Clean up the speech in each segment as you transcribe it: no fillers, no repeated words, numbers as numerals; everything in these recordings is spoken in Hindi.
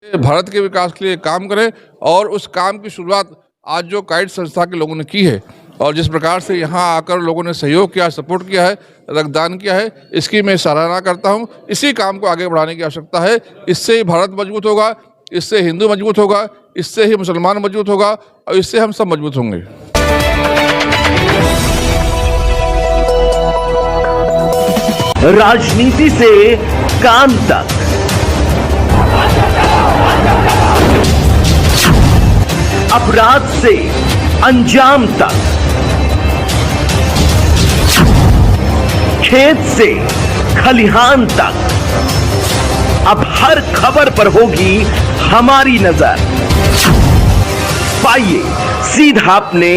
भारत के विकास के लिए काम करें और उस काम की शुरुआत आज जो काइट संस्था के लोगों ने की है और जिस प्रकार से यहाँ आकर लोगों ने सहयोग किया, सपोर्ट किया है, रक्तदान किया है, इसकी मैं सराहना करता हूँ। इसी काम को आगे बढ़ाने की आवश्यकता है। इससे ही भारत मजबूत होगा, इससे हिंदू मजबूत होगा, इससे ही मुसलमान मजबूत होगा और इससे हम सब मजबूत होंगे। राजनीति से काम तक, अपराध से अंजाम तक, खेत से खलिहान तक, अब हर खबर पर होगी हमारी नजर। पाइए सीधा अपने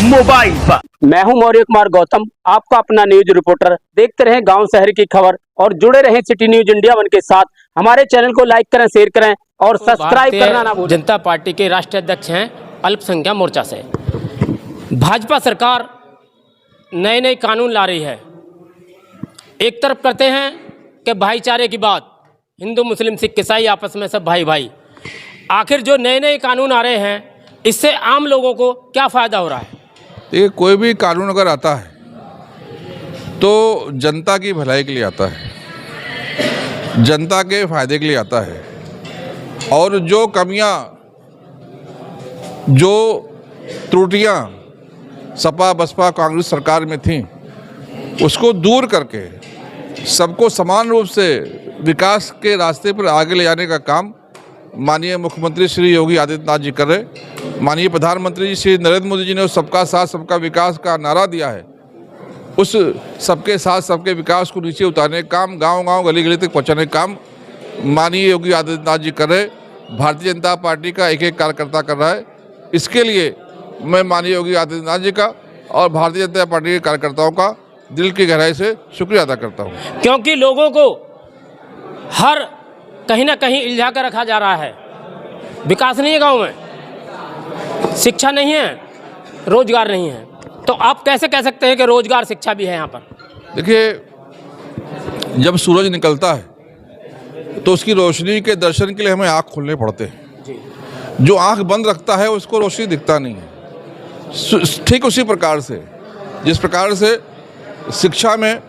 मोबाइल पर। मैं हूं मौर्य कुमार गौतम, आपका अपना न्यूज रिपोर्टर। देखते रहें गांव शहर की खबर और जुड़े रहें सिटी न्यूज इंडिया वन के साथ। हमारे चैनल को लाइक करें, शेयर करें और सब्सक्राइब करना ना भूलें। जनता पार्टी के राष्ट्रीय अध्यक्ष हैं अल्पसंख्यक मोर्चा से। भाजपा सरकार नए नए कानून ला रही है। एक तरफ करते हैं कि भाईचारे की बात, हिंदू मुस्लिम सिख ईसाई आपस में सब भाई भाई। आखिर जो नए नए कानून आ रहे हैं इससे आम लोगों को क्या फ़ायदा हो रहा है? ये कोई भी कानून अगर आता है तो जनता की भलाई के लिए आता है, जनता के फायदे के लिए आता है और जो कमियां, जो त्रुटियां सपा बसपा कांग्रेस सरकार में थीं उसको दूर करके सबको समान रूप से विकास के रास्ते पर आगे ले जाने का काम माननीय मुख्यमंत्री श्री योगी आदित्यनाथ जी कर रहे। माननीय प्रधानमंत्री जी श्री नरेंद्र मोदी जी ने उस सबका साथ सबका विकास का नारा दिया है। उस सबके साथ सबके विकास को नीचे उतारने का काम, गांव-गांव गली-गली तक पहुंचाने का काम माननीय योगी आदित्यनाथ जी कर रहे। भारतीय जनता पार्टी का एक एक कार्यकर्ता कर रहा है। इसके लिए मैं माननीय योगी आदित्यनाथ जी का और भारतीय जनता पार्टी के कार्यकर्ताओं का दिल की गहराई से शुक्रिया अदा करता हूँ। क्योंकि लोगों को हर कहीं ना कहीं इल्झा कर रखा जा रहा है। विकास नहीं है गांव में, शिक्षा नहीं है, रोजगार नहीं है, तो आप कैसे कह सकते हैं कि रोजगार शिक्षा भी है यहाँ पर? देखिए, जब सूरज निकलता है तो उसकी रोशनी के दर्शन के लिए हमें आँख खोलने पड़ते हैं। जो आँख बंद रखता है उसको रोशनी दिखता नहीं है। ठीक उसी प्रकार से जिस प्रकार से शिक्षा में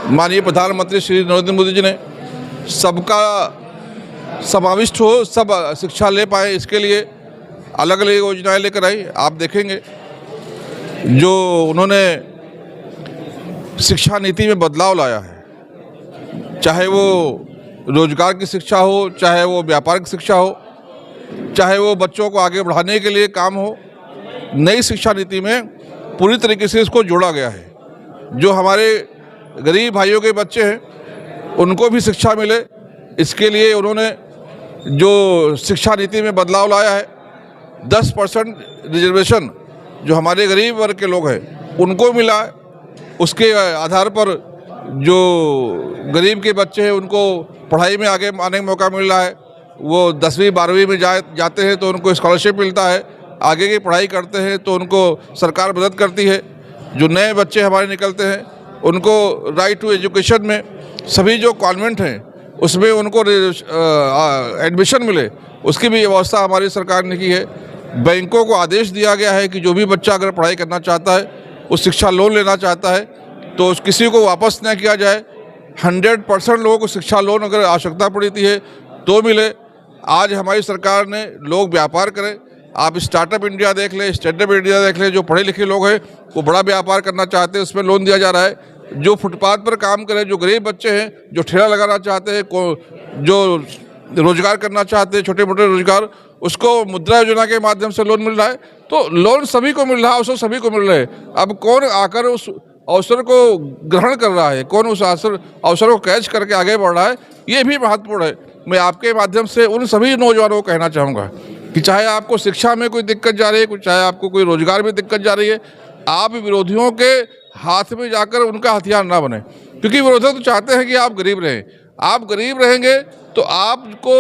माननीय प्रधानमंत्री श्री नरेंद्र मोदी जी ने सबका समाविष्ट हो, सब शिक्षा ले पाए, इसके लिए अलग अलग योजनाएं लेकर आई। आप देखेंगे जो उन्होंने शिक्षा नीति में बदलाव लाया है, चाहे वो रोजगार की शिक्षा हो, चाहे वो व्यापार की शिक्षा हो, चाहे वो बच्चों को आगे बढ़ाने के लिए काम हो, नई शिक्षा नीति में पूरी तरीके से इसको जोड़ा गया है। जो हमारे गरीब भाइयों के बच्चे हैं उनको भी शिक्षा मिले, इसके लिए उन्होंने जो शिक्षा नीति में बदलाव लाया है, 10% रिजर्वेशन जो हमारे गरीब वर्ग के लोग हैं उनको मिला है। उसके आधार पर जो गरीब के बच्चे हैं उनको पढ़ाई में आगे आने का मौका मिल रहा है। वो 10वीं 12वीं में जाते हैं तो उनको स्कॉलरशिप मिलता है, आगे की पढ़ाई करते हैं तो उनको सरकार मदद करती है। जो नए बच्चे हमारे निकलते हैं उनको राइट टू एजुकेशन में सभी जो कॉन्वेंट हैं उसमें उनको एडमिशन मिले, उसकी भी व्यवस्था हमारी सरकार ने की है। बैंकों को आदेश दिया गया है कि जो भी बच्चा अगर पढ़ाई करना चाहता है, उस शिक्षा लोन लेना चाहता है तो किसी को वापस न किया जाए। 100% लोगों को शिक्षा लोन अगर आवश्यकता पड़ती है तो मिले। आज हमारी सरकार ने लोग व्यापार करें। आप स्टार्टअप इंडिया देख लें, स्टैंडअप इंडिया देख लें। जो पढ़े लिखे लोग हैं वो बड़ा व्यापार करना चाहते हैं, उसमें लोन दिया जा रहा है। जो फुटपाथ पर काम करें, जो गरीब बच्चे हैं, जो ठेला लगाना चाहते हैं, जो रोजगार करना चाहते हैं, छोटे मोटे रोजगार, उसको मुद्रा योजना के माध्यम से लोन मिल रहा है। तो लोन सभी को मिल रहा है, अवसर सभी को मिल रहे हैं। अब कौन आकर उस अवसर को ग्रहण कर रहा है, कौन उस अवसर को कैच करके आगे बढ़ रहा है, ये भी महत्वपूर्ण है। मैं आपके माध्यम से उन सभी नौजवानों को कहना चाहूँगा कि चाहे आपको शिक्षा में कोई दिक्कत जा रही है, चाहे आपको कोई रोजगार में दिक्कत जा रही है, आप विरोधियों के हाथ में जाकर उनका हथियार ना बने। क्योंकि विरोधी तो चाहते हैं कि आप गरीब रहें। आप गरीब रहेंगे तो आपको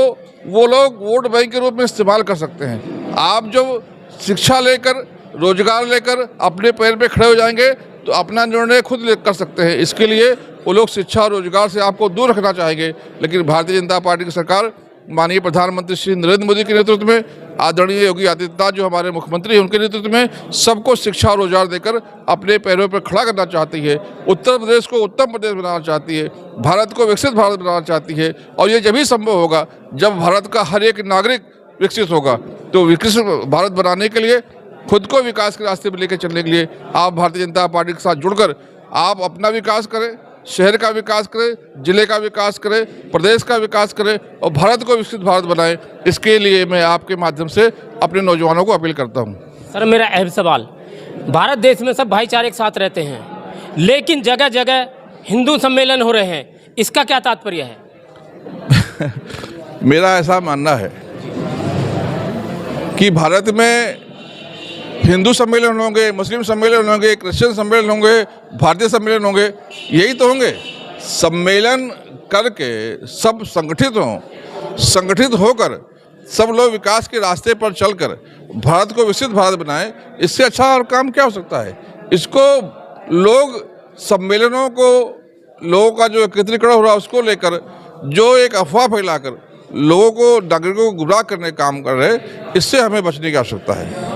वो लोग वोट बैंक के रूप में इस्तेमाल कर सकते हैं। आप जब शिक्षा लेकर, रोजगार लेकर अपने पैर पे खड़े हो जाएंगे तो अपना निर्णय खुद कर सकते हैं। इसके लिए वो लोग शिक्षा और रोजगार से आपको दूर रखना चाहेंगे, लेकिन भारतीय जनता पार्टी की सरकार माननीय प्रधानमंत्री श्री नरेंद्र मोदी के नेतृत्व में, आदरणीय योगी आदित्यनाथ जो हमारे मुख्यमंत्री हैं उनके नेतृत्व में सबको शिक्षा और रोजगार देकर अपने पैरों पर खड़ा करना चाहती है। उत्तर प्रदेश को उत्तम प्रदेश बनाना चाहती है, भारत को विकसित भारत बनाना चाहती है। और ये जब ही संभव होगा जब भारत का हर एक नागरिक विकसित होगा। तो विकसित भारत बनाने के लिए, खुद को विकास के रास्ते पर लेकर चलने के लिए आप भारतीय जनता पार्टी के साथ जुड़कर आप अपना विकास करें, शहर का विकास करें, जिले का विकास करें, प्रदेश का विकास करें और भारत को विकसित भारत बनाएं। इसके लिए मैं आपके माध्यम से अपने नौजवानों को अपील करता हूं। सर, मेरा अहम सवाल, भारत देश में सब भाईचारे के साथ रहते हैं, लेकिन जगह जगह हिंदू सम्मेलन हो रहे हैं, इसका क्या तात्पर्य है? मेरा ऐसा मानना है कि भारत में हिंदू सम्मेलन होंगे, मुस्लिम सम्मेलन होंगे, क्रिश्चियन सम्मेलन होंगे, भारतीय सम्मेलन होंगे, यही तो होंगे। सम्मेलन करके सब संगठित हों, संगठित होकर सब लोग विकास के रास्ते पर चलकर भारत को विकसित भारत बनाएं। इससे अच्छा और काम क्या हो सकता है? इसको लोग सम्मेलनों को, लोगों का जो एकत्रीकरण हो रहा है उसको लेकर जो एक अफवाह फैलाकर लोगों को, नागरिकों को गुमराह करने का काम कर रहे हैं, इससे हमें बचने की आवश्यकता है।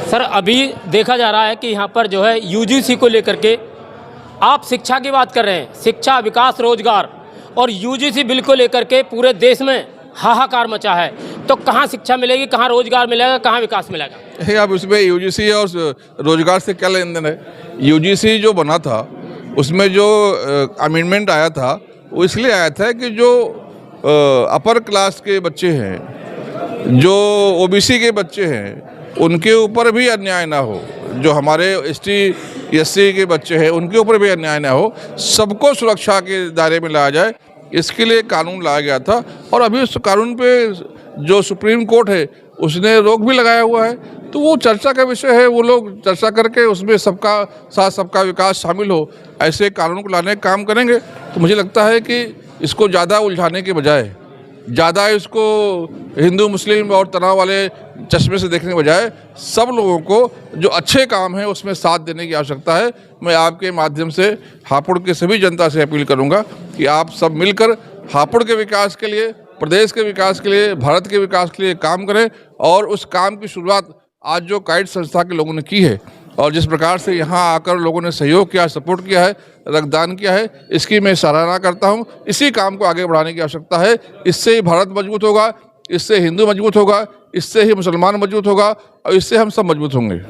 सर, अभी देखा जा रहा है कि यहाँ पर जो है यूजीसी को लेकर के आप शिक्षा की बात कर रहे हैं, शिक्षा, विकास, रोजगार, और यूजीसी बिल को लेकर के पूरे देश में हाहाकार मचा है। तो कहाँ शिक्षा मिलेगी, कहाँ रोजगार मिलेगा, कहाँ विकास मिलेगा? अब इसमें यूजीसी और रोजगार से क्या लेन देन है? यूजीसी जो बना था उसमें जो अमेंडमेंट आया था वो इसलिए आया था कि जो अपर क्लास के बच्चे हैं, जो ओबीसी के बच्चे हैं, उनके ऊपर भी अन्याय ना हो। जो हमारे एसटी एससी के बच्चे हैं उनके ऊपर भी अन्याय ना हो, सबको सुरक्षा के दायरे में लाया जाए, इसके लिए कानून लाया गया था। और अभी उस कानून पे जो सुप्रीम कोर्ट है उसने रोक भी लगाया हुआ है। तो वो चर्चा का विषय है, वो लोग चर्चा करके उसमें सबका साथ सबका विकास शामिल हो, ऐसे कानून को लाने का काम करेंगे। तो मुझे लगता है कि इसको ज़्यादा उलझाने के बजाय, ज़्यादा इसको हिंदू मुस्लिम और तनाव वाले चश्मे से देखने के बजाय सब लोगों को जो अच्छे काम हैं उसमें साथ देने की आवश्यकता है। मैं आपके माध्यम से हापुड़ के सभी जनता से अपील करूंगा कि आप सब मिलकर हापुड़ के विकास के लिए, प्रदेश के विकास के लिए, भारत के विकास के लिए काम करें। और उस काम की शुरुआत आज जो काइट संस्था के लोगों ने की है और जिस प्रकार से यहाँ आकर लोगों ने सहयोग किया, सपोर्ट किया है, रक्तदान किया है, इसकी मैं सराहना करता हूँ। इसी काम को आगे बढ़ाने की आवश्यकता है। इससे ही भारत मजबूत होगा, इससे हिंदू मजबूत होगा, इससे ही मुसलमान मजबूत होगा और इससे हम सब मजबूत होंगे।